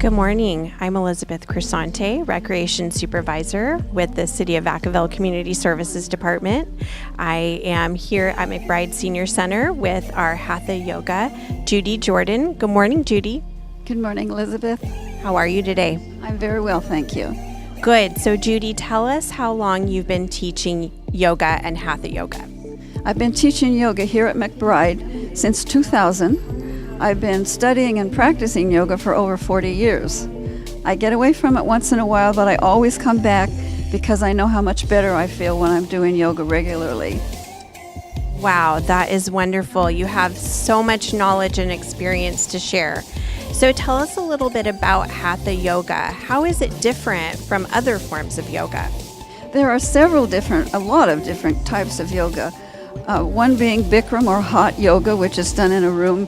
Good morning. I'm Elizabeth Crisante, Recreation Supervisor with the City of Vacaville Community Services Department. I am here at McBride Senior Center with our Hatha Yoga, Judith Jordan. Good morning, Judy. Good morning, Elizabeth. How are you today? I'm very well, thank you. Good. So, Judy, tell us how long you've been teaching yoga and Hatha Yoga. I've been teaching yoga here at McBride since 2000. I've been studying and practicing yoga for over 40 years. I get away from it once in a while, but I always come back because I know how much better I feel when I'm doing yoga regularly. Wow, that is wonderful. You have so much knowledge and experience to share. So tell us a little bit about Hatha Yoga. How is it different from other forms of yoga? There are a lot of different types of yoga. One being Bikram or hot yoga, which is done in a room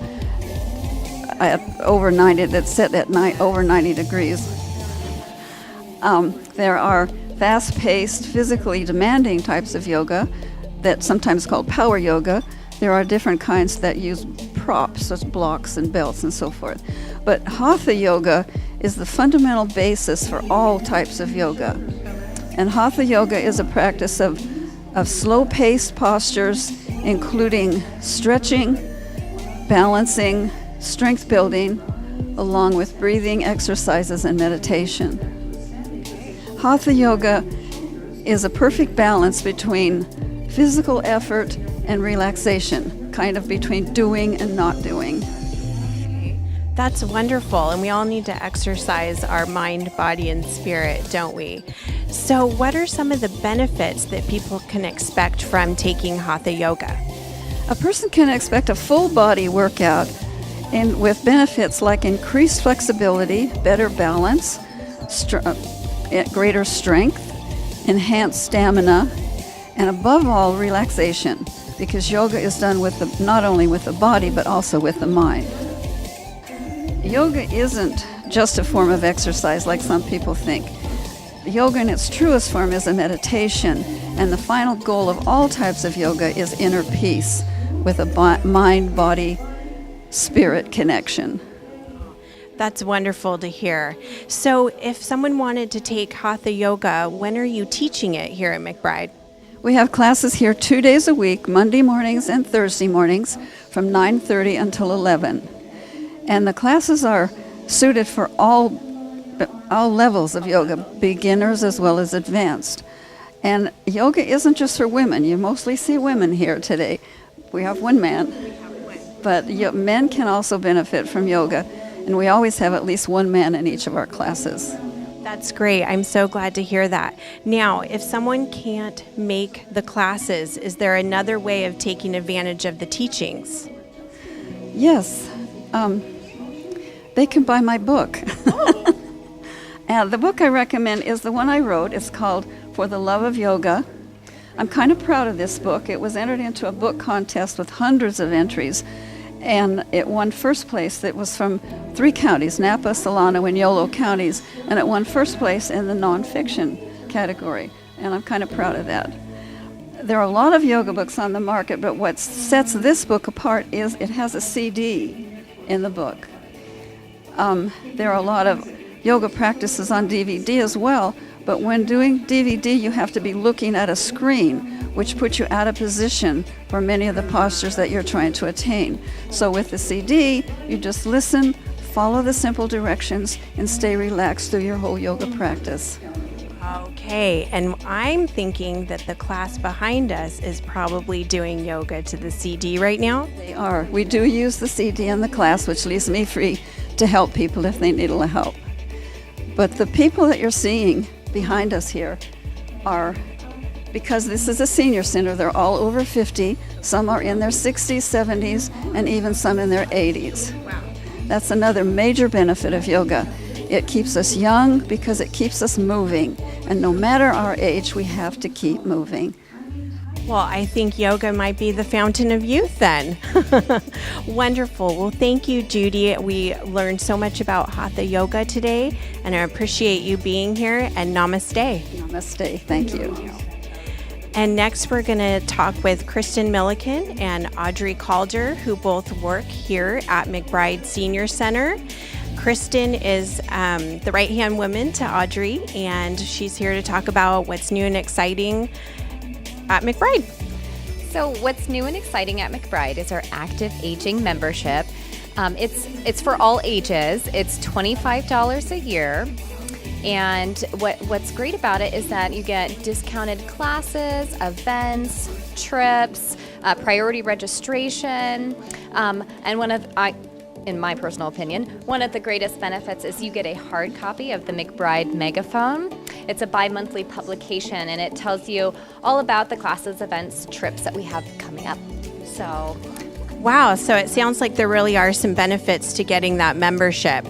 that's set at over 90 degrees. There are fast-paced, physically demanding types of yoga that's sometimes called power yoga. There are different kinds that use props, such blocks and belts and so forth. But Hatha yoga is the fundamental basis for all types of yoga. And Hatha yoga is a practice of slow-paced postures, including stretching, balancing, strength building, along with breathing exercises and meditation. Hatha yoga is a perfect balance between physical effort and relaxation, kind of between doing and not doing. That's wonderful, and we all need to exercise our mind, body, and spirit, don't we? So what are some of the benefits that people can expect from taking Hatha yoga? A person can expect a full body workout with benefits like increased flexibility, better balance, greater strength, enhanced stamina, and above all, relaxation, because yoga is done not only with the body but also with the mind. Yoga isn't just a form of exercise like some people think. Yoga in its truest form is a meditation, and the final goal of all types of yoga is inner peace with a mind-body spirit connection. That's wonderful to hear. So if someone wanted to take Hatha yoga, when are you teaching it here at McBride? We have classes here 2 days a week, Monday mornings and Thursday mornings, from 9:30 until 11. And the classes are suited for all levels of yoga, beginners as well as advanced. And yoga isn't just for women. You mostly see women here today. We have one man. But men can also benefit from yoga, and we always have at least one man in each of our classes. That's great. I'm so glad to hear that. Now, if someone can't make the classes, is there another way of taking advantage of the teachings? Yes. They can buy my book. And the book I recommend is the one I wrote. It's called For the Love of Yoga. I'm kind of proud of this book. It was entered into a book contest with hundreds of entries, and it won first place. It was from 3 counties, Napa, Solano, and Yolo counties, and it won first place in the nonfiction category, and I'm kind of proud of that. There are a lot of yoga books on the market, but what sets this book apart is it has a CD in the book. There are a lot of yoga practices on DVD as well, but when doing DVD, you have to be looking at a screen, which puts you out of position for many of the postures that you're trying to attain. So with the CD, you just listen, follow the simple directions, and stay relaxed through your whole yoga practice. Okay, and I'm thinking that the class behind us is probably doing yoga to the CD right now. They are. We do use the CD in the class, which leaves me free to help people if they need a little help. But the people that you're seeing behind us here are, because this is a senior center, they're all over 50. Some are in their 60s, 70s, and even some in their 80s. Wow. That's another major benefit of yoga. It keeps us young because it keeps us moving. And no matter our age, we have to keep moving. Well, I think yoga might be the fountain of youth then. Wonderful. Well, thank you, Judy. We learned so much about Hatha yoga today, and I appreciate you being here, and namaste. Namaste. Thank you. And next we're going to talk with Kristin Millikin and Audrey Calder, who both work here at McBride Senior Center. Kristin is the right-hand woman to Audrey, and she's here to talk about what's new and exciting at McBride. So what's new and exciting at McBride is our active aging membership. It's for all ages. It's $25 a year. And what's great about it is that you get discounted classes, events, trips, priority registration, and in my personal opinion, one of the greatest benefits is you get a hard copy of the McBride Megaphone. It's a bi-monthly publication, and it tells you all about the classes, events, trips that we have coming up. So, wow, so it sounds like there really are some benefits to getting that membership.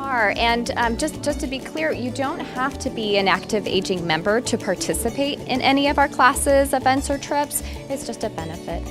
And just to be clear, you don't have to be an active aging member to participate in any of our classes, events, or trips. It's just a benefit.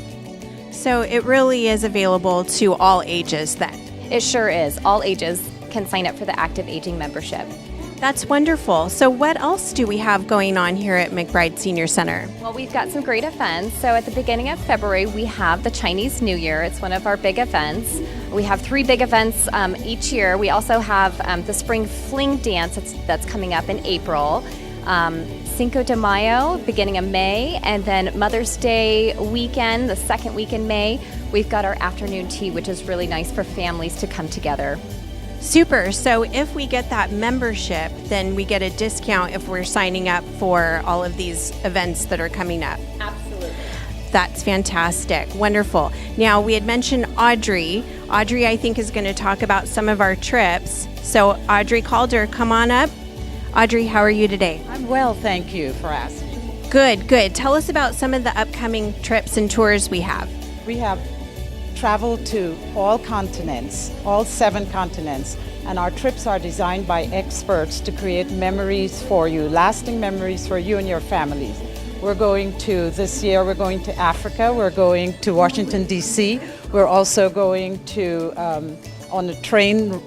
So it really is available to all ages then? It sure is. All ages can sign up for the active aging membership. That's wonderful. So what else do we have going on here at McBride Senior Center? Well, we've got some great events. So at the beginning of February, we have the Chinese New Year. It's one of our big events. We have 3 big events each year. We also have the Spring Fling Dance that's coming up in April. Cinco de Mayo, beginning of May, and then Mother's Day weekend, the second week in May, we've got our afternoon tea, which is really nice for families to come together. Super. So if we get that membership, then we get a discount if we're signing up for all of these events that are coming up. Absolutely. That's fantastic. Wonderful. Now, we had mentioned Audrey. Audrey, I think, is going to talk about some of our trips. So Audrey Calder, come on up. Audrey, how are you today? I'm well, thank you for asking. Good. Tell us about some of the upcoming trips and tours we have. We have traveled to all continents, all 7 continents, and our trips are designed by experts to create memories for you, lasting memories for you and your families. This year we're going to Africa, we're going to Washington, D.C., we're also going to on a train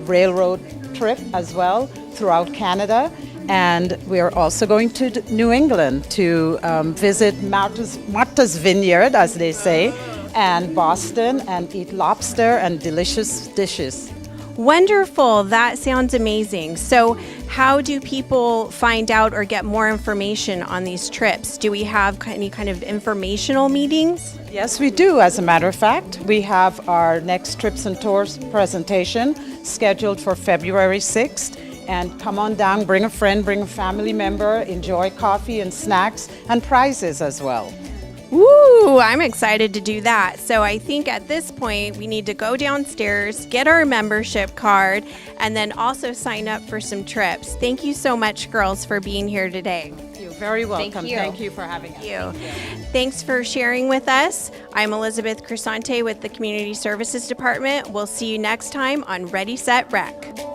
railroad trip as well throughout Canada, and we're also going to New England to visit Martha's Vineyard, as they say, and Boston, and eat lobster and delicious dishes. Wonderful. That sounds amazing. So how do people find out or get more information on these trips? Do we have any kind of informational meetings? Yes, we do. As a matter of fact, we have our next Trips and Tours presentation scheduled for February 6th. And come on down, bring a friend, bring a family member, enjoy coffee and snacks and prizes as well. Woo! I'm excited to do that. So I think at this point we need to go downstairs, get our membership card, and then also sign up for some trips. Thank you so much, girls, for being here today. You're very welcome. Thank you for having us. Thank you. Thanks for sharing with us. I'm Elizabeth Crisante with the Community Services Department. We'll see you next time on Ready, Set, Rec.